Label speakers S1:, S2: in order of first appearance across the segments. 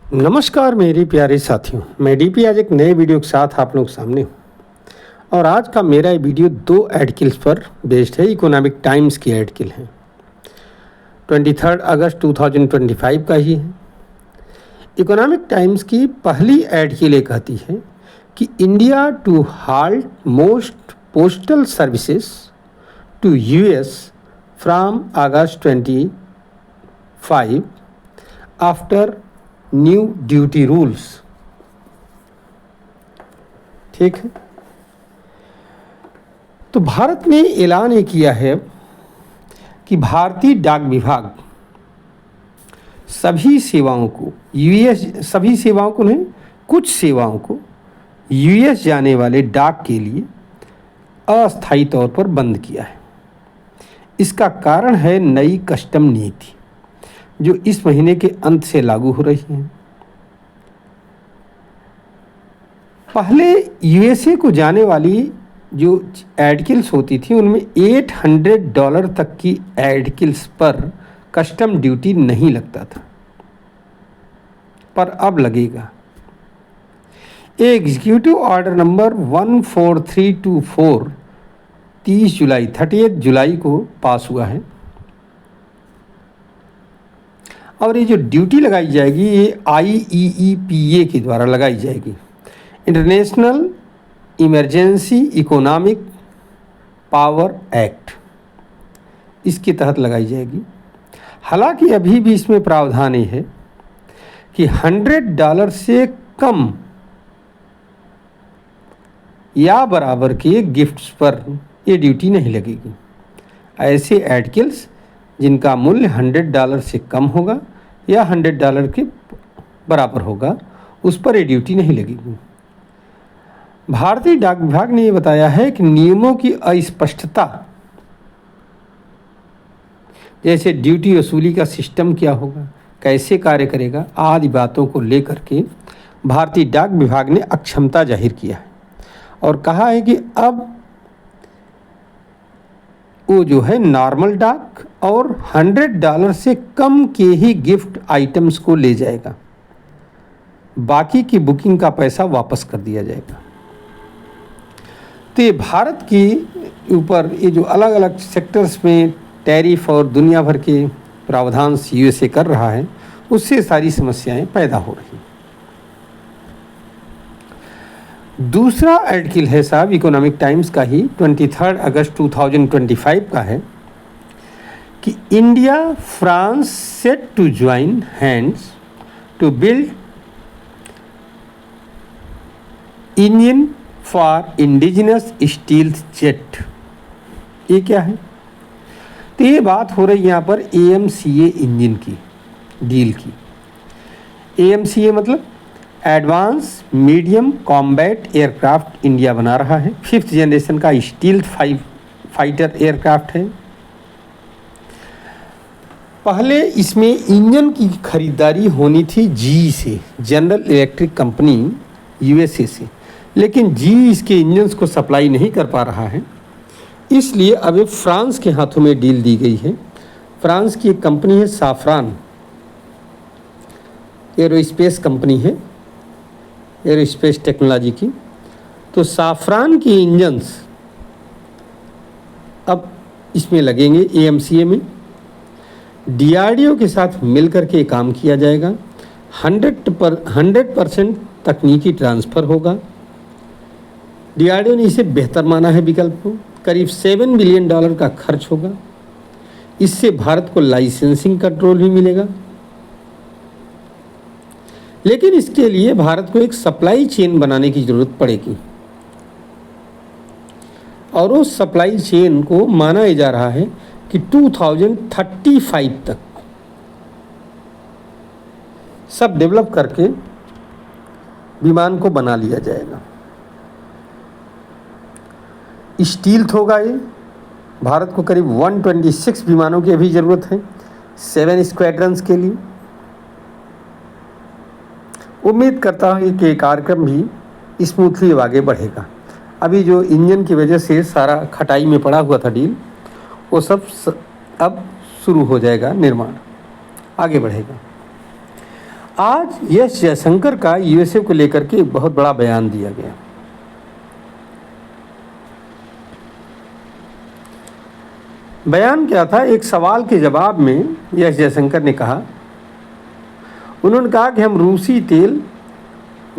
S1: नमस्कार मेरे प्यारे साथियों, मैं डीपी आज एक नए वीडियो के साथ आप लोग के सामने हूँ। और आज का मेरा ये वीडियो दो आर्टिकल्स पर बेस्ड है। इकोनॉमिक टाइम्स की आर्टिकल है, 23 अगस्त 2025 का ही है। इकोनॉमिक टाइम्स की पहली आर्टिकल ये कहती है कि India to halt most postal services to US from August 25 after new duty rules. ठीक है, तो भारत ने ऐलान ये किया है कि भारतीय डाक विभाग सभी सेवाओं को सभी सेवाओं को नहीं, कुछ सेवाओं को यूएस जाने वाले डाक के लिए अस्थायी तौर पर बंद किया है। इसका कारण है नई कस्टम नीति जो इस महीने के अंत से लागू हो रही है। पहले यूएसए को जाने वाली जो आर्टिकल्स होती थी उनमें $800 तक की आर्टिकल्स पर कस्टम ड्यूटी नहीं लगता था, पर अब लगेगा। एग्जीक्यूटिव ऑर्डर नंबर 14324 30 जुलाई को पास हुआ है और ये जो ड्यूटी लगाई जाएगी ये IEEPA के द्वारा लगाई जाएगी, international emergency economic power act, इसके तहत लगाई जाएगी। हालांकि अभी भी इसमें प्रावधान ये है कि $100 से कम या बराबर के गिफ्ट्स पर ये ड्यूटी नहीं लगेगी। ऐसे आर्टिकल्स जिनका मूल्य $100 से कम होगा या $100 के बराबर होगा उस पर ये ड्यूटी नहीं लगेगी। भारतीय डाक विभाग ने ये बताया है कि नियमों की अस्पष्टता, जैसे ड्यूटी वसूली का सिस्टम क्या होगा, कैसे कार्य करेगा आदि बातों को लेकर के भारतीय डाक विभाग ने अक्षमता जाहिर किया है और कहा है कि अब वो जो है नॉर्मल डाक और $100 से कम के ही गिफ्ट आइटम्स को ले जाएगा, बाकी की बुकिंग का पैसा वापस कर दिया जाएगा। तो ये भारत के ऊपर ये जो अलग अलग सेक्टर्स में टैरिफ और दुनिया भर के प्रावधान यूएसए कर रहा है उससे सारी समस्याएं पैदा हो रही हैं। दूसरा आर्टिकल है साहब इकोनॉमिक टाइम्स का ही 23 अगस्त 2025 का है कि India France set to join hands to build engine for indigenous stealth jet. ये क्या है? तो ये बात हो रही है यहाँ पर AMCA इंजन की डील की। AMCA मतलब advance medium combat aircraft India बना रहा है। 5th जनरेशन का स्टील्थ फाइटर एयरक्राफ्ट है। पहले इसमें इंजन की खरीदारी होनी थी GE से, जनरल इलेक्ट्रिक कंपनी USA से, लेकिन GE इसके इंजन्स को सप्लाई नहीं कर पा रहा है, इसलिए अब ये फ्रांस के हाथों में डील दी गई है। फ्रांस की एक कंपनी है साफ्रान एरोस्पेस कंपनी है, एरोस्पेस टेक्नोलॉजी की। तो साफ्रान के इंजन्स अब इसमें लगेंगे AMCA में। DRDO के साथ मिलकर के काम किया जाएगा। 100% तकनीकी ट्रांसफ़र होगा। DRDO ने इसे बेहतर माना है विकल्प को। करीब $7 बिलियन का खर्च होगा। इससे भारत को लाइसेंसिंग कंट्रोल भी मिलेगा, लेकिन इसके लिए भारत को एक सप्लाई चेन बनाने की ज़रूरत पड़ेगी और उस सप्लाई चेन को माना जा रहा है कि 2035 तक सब डेवलप करके विमान को बना लिया जाएगा। स्टील्थ होगा ये। भारत को करीब 126 विमानों की अभी ज़रूरत है 7 स्क्वाड्रंस के लिए। उम्मीद करता हूँ कि कार्यक्रम भी स्मूथली आगे बढ़ेगा। अभी जो इंजन की वजह से सारा खटाई में पड़ा हुआ था डील, वो सब अब शुरू हो जाएगा, निर्माण आगे बढ़ेगा। आज एस जयशंकर का यूएसए को लेकर के एक बहुत बड़ा बयान दिया गया। बयान क्या था? एक सवाल के जवाब में एस जयशंकर ने कहा, उन्होंने कहा कि हम रूसी तेल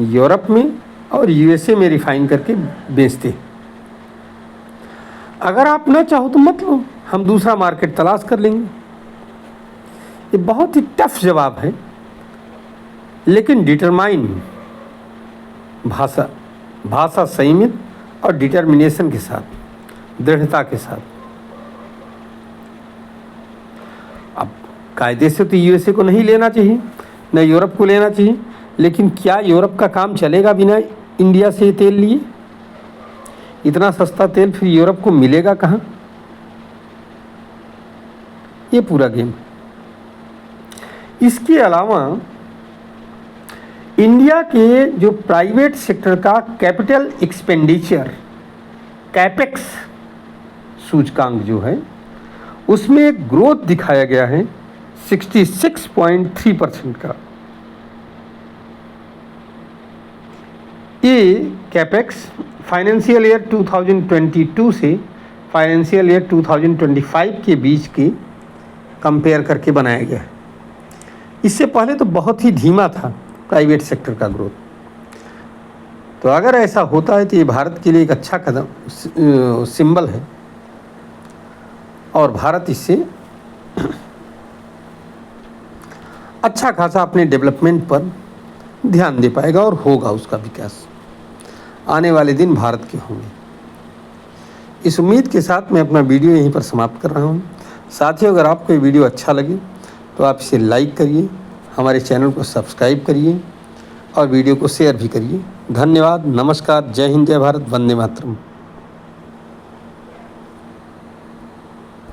S1: यूरोप में और यूएसए में रिफाइन करके बेचते हैं। अगर आप ना चाहो तो मत लो, हम दूसरा मार्केट तलाश कर लेंगे। ये बहुत ही टफ जवाब है, लेकिन डिटरमाइन भाषा संयमित और डिटर्मिनेशन के साथ, दृढ़ता के साथ। अब कायदे से तो यूएसए को नहीं लेना चाहिए, न यूरोप को लेना चाहिए, लेकिन क्या यूरोप का काम चलेगा बिना इंडिया से तेल लिए? इतना सस्ता तेल फिर यूरोप को मिलेगा कहाँ? ये पूरा गेम। इसके अलावा इंडिया के जो प्राइवेट सेक्टर का कैपिटल एक्सपेंडिचर कैपेक्स सूचकांक जो है, उसमें एक ग्रोथ दिखाया गया है 66.3% का। ये कैपेक्स फाइनेंशियल ईयर 2022 से फाइनेंशियल ईयर 2025 के बीच के कंपेयर करके बनाया गया है। इससे पहले तो बहुत ही धीमा था प्राइवेट सेक्टर का ग्रोथ। तो अगर ऐसा होता है तो ये भारत के लिए एक अच्छा कदम सिंबल है, और भारत इससे अच्छा खासा अपने डेवलपमेंट पर ध्यान दे पाएगा और होगा उसका विकास। आने वाले दिन भारत के होंगे। इस उम्मीद के साथ मैं अपना वीडियो यहीं पर समाप्त कर रहा हूँ। साथियों, अगर आपको ये वीडियो अच्छा लगे तो आप इसे लाइक करिए, हमारे चैनल को सब्सक्राइब करिए और वीडियो को शेयर भी करिए। धन्यवाद, नमस्कार, जय हिंद, जय भारत, वंदे मातरम।